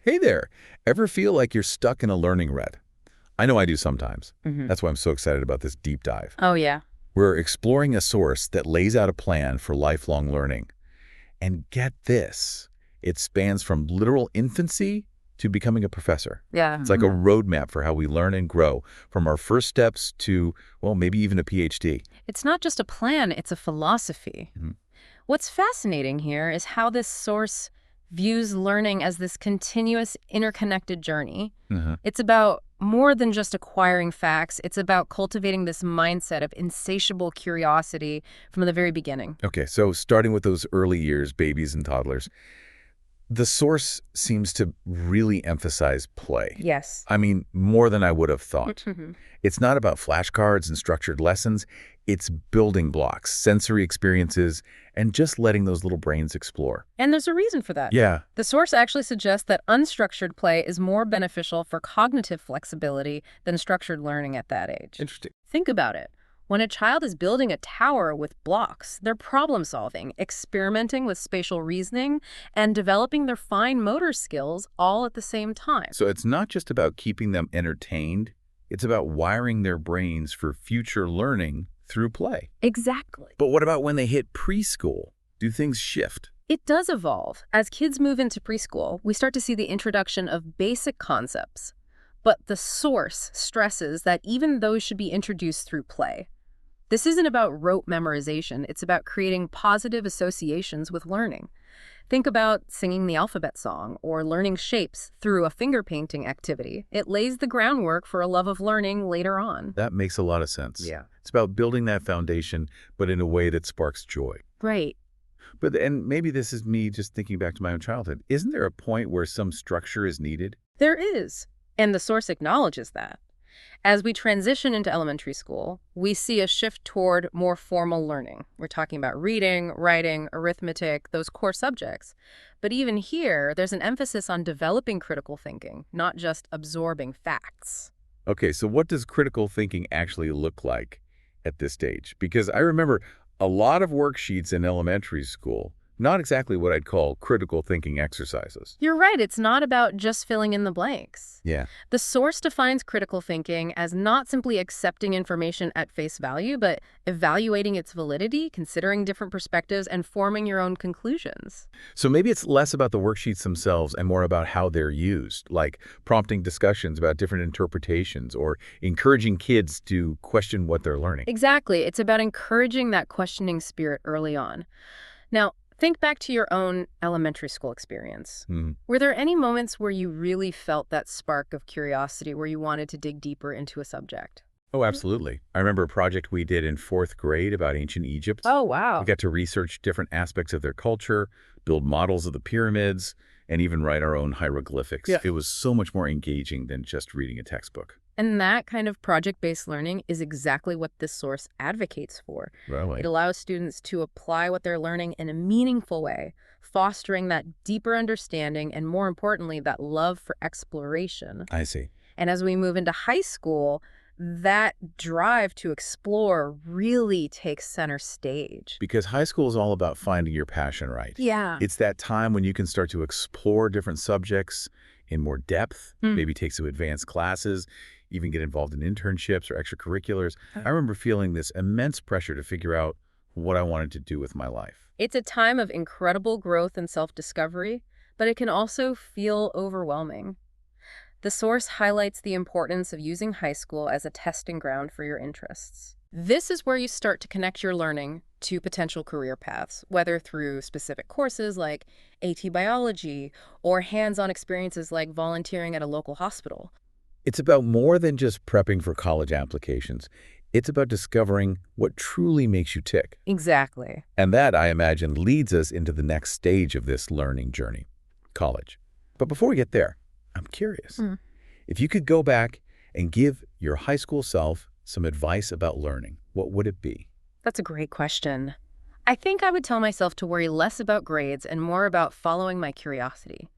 Hey there. Ever feel like you're stuck in a learning rut? I know I do sometimes. Hmm. That's why I'm so excited about this deep dive. Oh, yeah. We're exploring a source that lays out a plan for lifelong learning. And get this, it spans from literal infancy to becoming a professor. Yeah. It's like a roadmap for how we learn and grow, from our first steps to, well, maybe even a PhD. It's not just a plan, it's a philosophy. Mhm. What's fascinating here is how this source views learning as this continuous, interconnected journey. It's about more than just acquiring facts. It's about cultivating this mindset of insatiable curiosity from the very beginning. Okay, so starting with those early years, babies and toddlers, the source seems to really emphasize play. Yes. I mean, more than I would have thought. Mhm. It's not about flashcards and structured lessons. It's building blocks, sensory experiences, and just letting those little brains explore. And there's a reason for that. Yeah. The source actually suggests that unstructured play is more beneficial for cognitive flexibility than structured learning at that age. Interesting. Think about it. When a child is building a tower with blocks, they're problem-solving, experimenting with spatial reasoning, and developing their fine motor skills all at the same time. So it's not just about keeping them entertained. It's about wiring their brains for future learning through play. Exactly. But what about when they hit preschool? Do things shift? It does evolve. As kids move into preschool, we start to see the introduction of basic concepts. But the source stresses that even those should be introduced through play. This isn't about rote memorization. It's about creating positive associations with learning. Think about singing the alphabet song or learning shapes through a finger painting activity. It lays the groundwork for a love of learning later on. That makes a lot of sense. Yeah. It's about building that foundation, but in a way that sparks joy. Right. And maybe this is me just thinking back to my own childhood. Isn't there a point where some structure is needed? There is. And the source acknowledges that. As we transition into elementary school, we see a shift toward more formal learning. We're talking about reading, writing, arithmetic, those core subjects. But even here, there's an emphasis on developing critical thinking, not just absorbing facts. Okay, so what does critical thinking actually look like at this stage? Because I remember a lot of worksheets in elementary school, not exactly what I'd call critical thinking exercises. You're right, it's not about just filling in the blanks. Yeah. The source defines critical thinking as not simply accepting information at face value, but evaluating its validity, considering different perspectives, and forming your own conclusions. So maybe it's less about the worksheets themselves and more about how they're used, like prompting discussions about different interpretations or encouraging kids to question what they're learning. Exactly. It's about encouraging that questioning spirit early on. Now, think back to your own elementary school experience. Were there any moments where you really felt that spark of curiosity, where you wanted to dig deeper into a subject? Oh, absolutely. I remember a project we did in 4th grade about ancient Egypt. Oh, wow. We got to research different aspects of their culture, build models of the pyramids, and even write our own hieroglyphics. Yeah. It was so much more engaging than just reading a textbook. And that kind of project-based learning is exactly what this source advocates for. Really? It allows students to apply what they're learning in a meaningful way, fostering that deeper understanding and, more importantly, that love for exploration. I see. And as we move into high school, that drive to explore really takes center stage. Because high school is all about finding your passion, right? Yeah. It's that time when you can start to explore different subjects in more depth, maybe take some advanced classes, even get involved in internships or extracurriculars. I remember feeling this immense pressure to figure out what I wanted to do with my life. It's a time of incredible growth and self-discovery, but it can also feel overwhelming. The source highlights the importance of using high school as a testing ground for your interests. This is where you start to connect your learning to potential career paths, whether through specific courses like AT biology or hands-on experiences like volunteering at a local hospital. It's about more than just prepping for college applications. It's about discovering what truly makes you tick. Exactly. And that, I imagine, leads us into the next stage of this learning journey, college. But before we get there, I'm curious. If you could go back and give your high school self some advice about learning, what would it be? That's a great question. I think I would tell myself to worry less about grades and more about following my curiosity,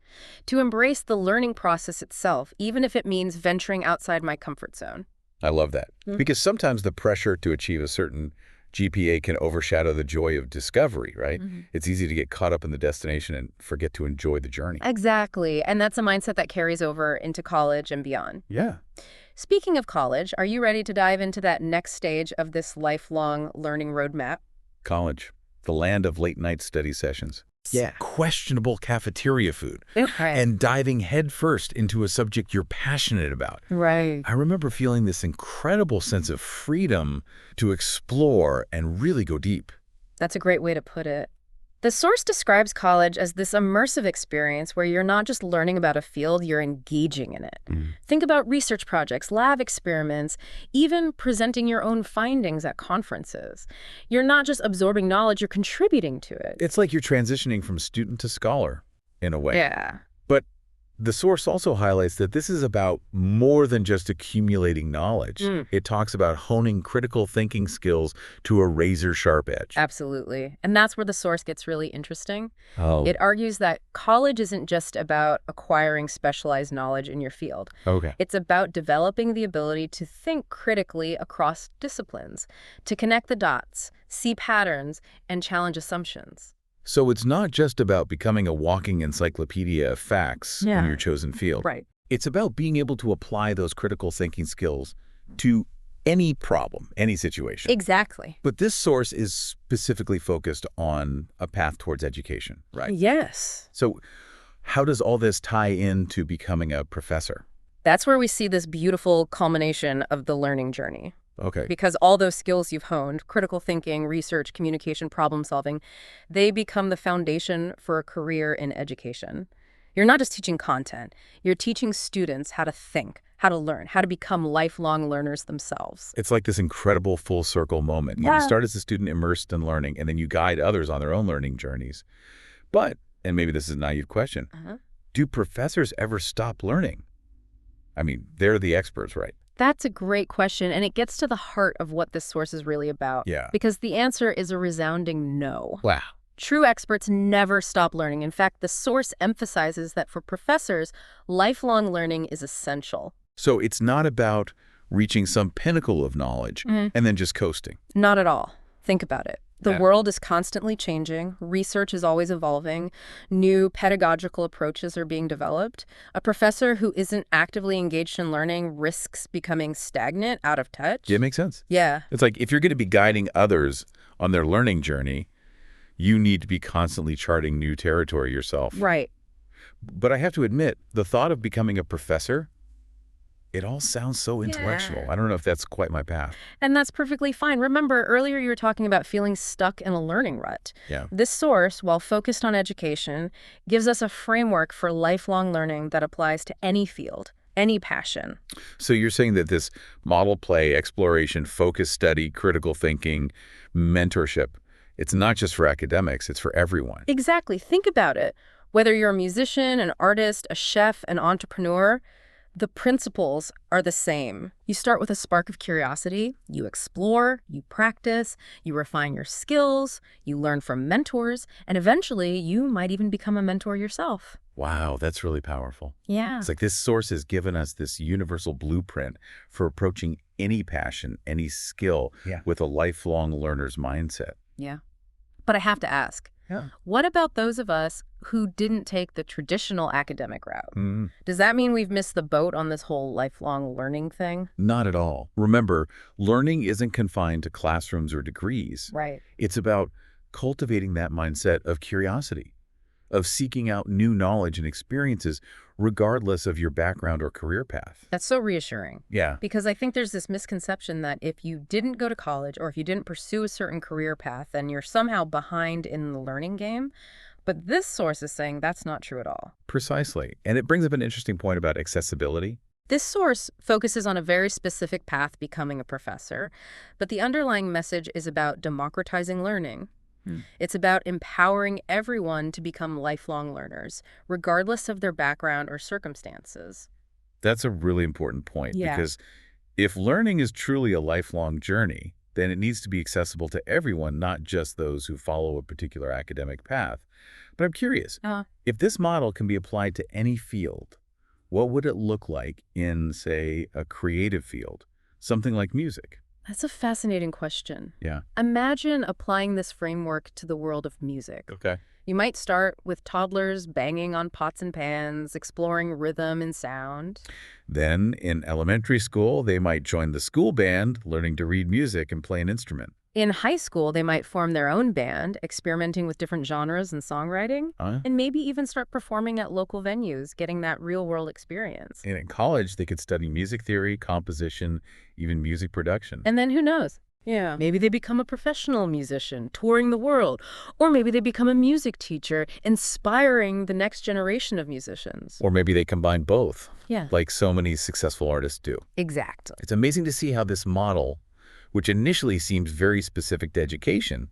to embrace the learning process itself, even if it means venturing outside my comfort zone. I love that. Because sometimes the pressure to achieve a certain GPA can overshadow the joy of discovery, right? Mm-hmm. It's easy to get caught up in the destination and forget to enjoy the journey. Exactly. And that's a mindset that carries over into college and beyond. Yeah. Speaking of college, are you ready to dive into that next stage of this lifelong learning roadmap? College, the land of late-night study sessions. Yeah. Questionable cafeteria food. Right. And diving headfirst into a subject you're passionate about. Right. I remember feeling this incredible sense of freedom to explore and really go deep. That's a great way to put it. The source describes college as this immersive experience where you're not just learning about a field, you're engaging in it. Think about research projects, lab experiments, even presenting your own findings at conferences. You're not just absorbing knowledge, you're contributing to it. It's like you're transitioning from student to scholar, in a way. Yeah. But the source also highlights that this is about more than just accumulating knowledge. It talks about honing critical thinking skills to a razor-sharp edge. Absolutely. And that's where the source gets really interesting. Oh, It argues that college isn't just about acquiring specialized knowledge in your field. okay. It's about developing the ability to think critically across disciplines, to connect the dots, see patterns, and challenge assumptions. So it's not just about becoming a walking encyclopedia of facts in your chosen field. Right. It's about being able to apply those critical thinking skills to any problem, any situation. Exactly. But this source is specifically focused on a path towards education, right? Yes. So how does all this tie into becoming a professor? That's where we see this beautiful culmination of the learning journey. Okay. Because all those skills you've honed, critical thinking, research, communication, problem solving, they become the foundation for a career in education. You're not just teaching content, you're teaching students how to think, how to learn, how to become lifelong learners themselves. It's like this incredible full circle moment. You start as a student immersed in learning, and then you guide others on their own learning journeys. But, and maybe this is a naive question, do professors ever stop learning? I mean, they're the experts, right? That's a great question, and it gets to the heart of what this source is really about. Yeah. Because the answer is a resounding no. Wow. True experts never stop learning. In fact, the source emphasizes that for professors, lifelong learning is essential. So it's not about reaching some pinnacle of knowledge and then just coasting. Not at all. Think about it. The world is constantly changing. Research is always evolving. New pedagogical approaches are being developed. A professor who isn't actively engaged in learning risks becoming stagnant, out of touch. Yeah, it makes sense. Yeah. It's like if you're going to be guiding others on their learning journey, you need to be constantly charting new territory yourself. Right. But I have to admit, the thought of becoming a professor, it all sounds so intellectual. I don't know if that's quite my path. And that's perfectly fine. Remember, earlier you were talking about feeling stuck in a learning rut. Yeah. This source, while focused on education, gives us a framework for lifelong learning that applies to any field, any passion. So you're saying that this model play, exploration, focused study, critical thinking, mentorship, it's not just for academics, it's for everyone. Exactly. Think about it. Whether you're a musician, an artist, a chef, an entrepreneur, the principles are the same. You start with a spark of curiosity, you explore, you practice, you refine your skills, you learn from mentors, and eventually you might even become a mentor yourself. Wow, that's really powerful. Yeah. It's like this source has given us this universal blueprint for approaching any passion, any skill with a lifelong learner's mindset. Yeah. But I have to ask, what about those of us who didn't take the traditional academic route? Does that mean we've missed the boat on this whole lifelong learning thing? Not at all. Remember, learning isn't confined to classrooms or degrees. Right. It's about cultivating that mindset of curiosity, of seeking out new knowledge and experiences regardless of your background or career path. That's so reassuring. Yeah. Because I think there's this misconception that if you didn't go to college or if you didn't pursue a certain career path, then you're somehow behind in the learning game. But this source is saying that's not true at all. Precisely. And it brings up an interesting point about accessibility. This source focuses on a very specific path, becoming a professor, but the underlying message is about democratizing learning. It's about empowering everyone to become lifelong learners, regardless of their background or circumstances. That's a really important point because if learning is truly a lifelong journey, then it needs to be accessible to everyone, not just those who follow a particular academic path. But I'm curious, if this model can be applied to any field, what would it look like in, say, a creative field, something like music? That's a fascinating question. Yeah. Imagine applying this framework to the world of music. Okay. You might start with toddlers banging on pots and pans, exploring rhythm and sound. Then, in elementary school, they might join the school band, learning to read music and play an instrument. In high school, they might form their own band, experimenting with different genres and songwriting, and maybe even start performing at local venues, getting that real-world experience. And in college, they could study music theory, composition, even music production. And then who knows? Yeah. Maybe they become a professional musician, touring the world. Or maybe they become a music teacher, inspiring the next generation of musicians. Or maybe they combine both, Yeah. like so many successful artists do. Exactly. It's amazing to see how this model, which initially seems very specific to education,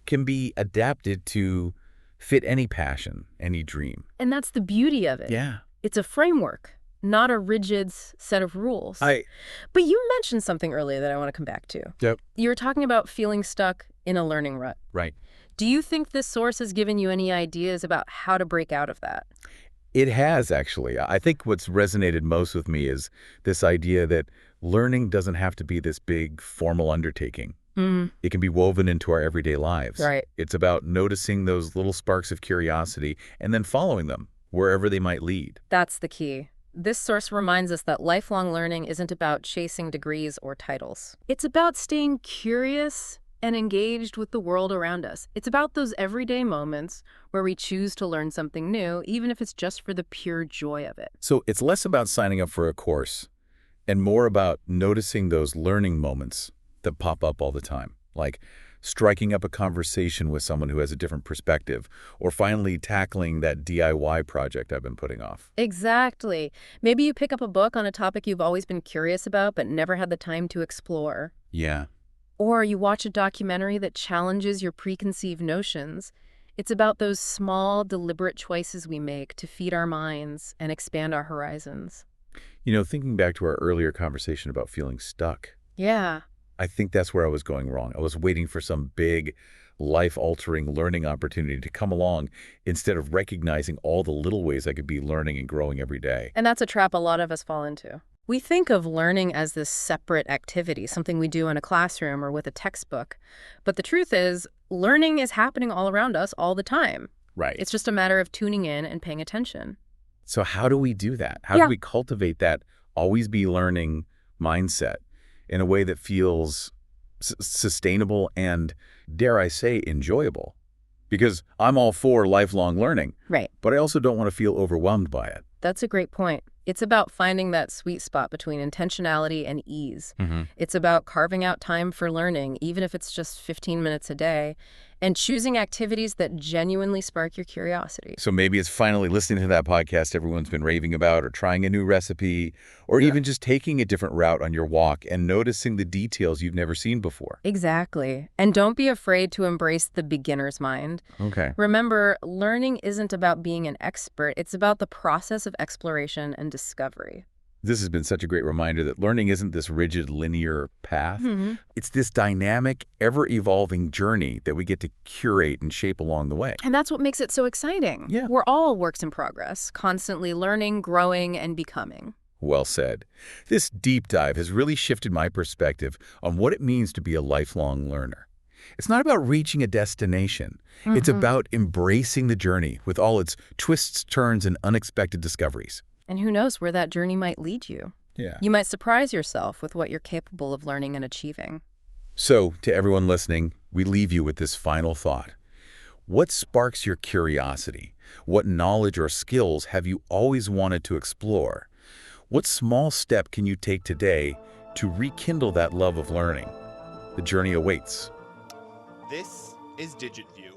can be adapted to fit any passion, any dream. And that's the beauty of it. Yeah. It's a framework, not a rigid set of rules. But you mentioned something earlier that I want to come back to. Yep. You were talking about feeling stuck in a learning rut. Right. Do you think this source has given you any ideas about how to break out of that? It has, actually. I think what's resonated most with me is this idea that learning doesn't have to be this big, formal undertaking. It can be woven into our everyday lives. Right. It's about noticing those little sparks of curiosity and then following them wherever they might lead. That's the key. This source reminds us that lifelong learning isn't about chasing degrees or titles. It's about staying curious and engaged with the world around us. It's about those everyday moments where we choose to learn something new, even if it's just for the pure joy of it. So it's less about signing up for a course and more about noticing those learning moments that pop up all the time, like striking up a conversation with someone who has a different perspective, or finally tackling that DIY project I've been putting off. Exactly. Maybe you pick up a book on a topic you've always been curious about but never had the time to explore. Yeah. Or you watch a documentary that challenges your preconceived notions. It's about those small, deliberate choices we make to feed our minds and expand our horizons. You know, thinking back to our earlier conversation about feeling stuck, Yeah. I think that's where I was going wrong. I was waiting for some big, life-altering learning opportunity to come along instead of recognizing all the little ways I could be learning and growing every day. And that's a trap a lot of us fall into. We think of learning as this separate activity, something we do in a classroom or with a textbook. But the truth is, learning is happening all around us all the time. Right. It's just a matter of tuning in and paying attention. So how do we do that? How do we cultivate that always be learning mindset in a way that feels sustainable and, dare I say, enjoyable? Because I'm all for lifelong learning, Right. but I also don't want to feel overwhelmed by it. That's a great point. It's about finding that sweet spot between intentionality and ease. It's about carving out time for learning, even if it's just 15 minutes a day, and choosing activities that genuinely spark your curiosity. So maybe it's finally listening to that podcast everyone's been raving about, or trying a new recipe, or even just taking a different route on your walk and noticing the details you've never seen before. Exactly. And don't be afraid to embrace the beginner's mind. Okay. Remember, learning isn't about being an expert. It's about the process of exploration and discovery. This has been such a great reminder that learning isn't this rigid linear path. It's this dynamic, ever-evolving journey that we get to curate and shape along the way. And that's what makes it so exciting. Yeah. We're all works in progress, constantly learning, growing, and becoming. Well said. This deep dive has really shifted my perspective on what it means to be a lifelong learner. It's not about reaching a destination. It's about embracing the journey with all its twists, turns, and unexpected discoveries. And who knows where that journey might lead you. Yeah. You might surprise yourself with what you're capable of learning and achieving. So, to everyone listening, we leave you with this final thought. What sparks your curiosity? What knowledge or skills have you always wanted to explore? What small step can you take today to rekindle that love of learning? The journey awaits. This is DigitView.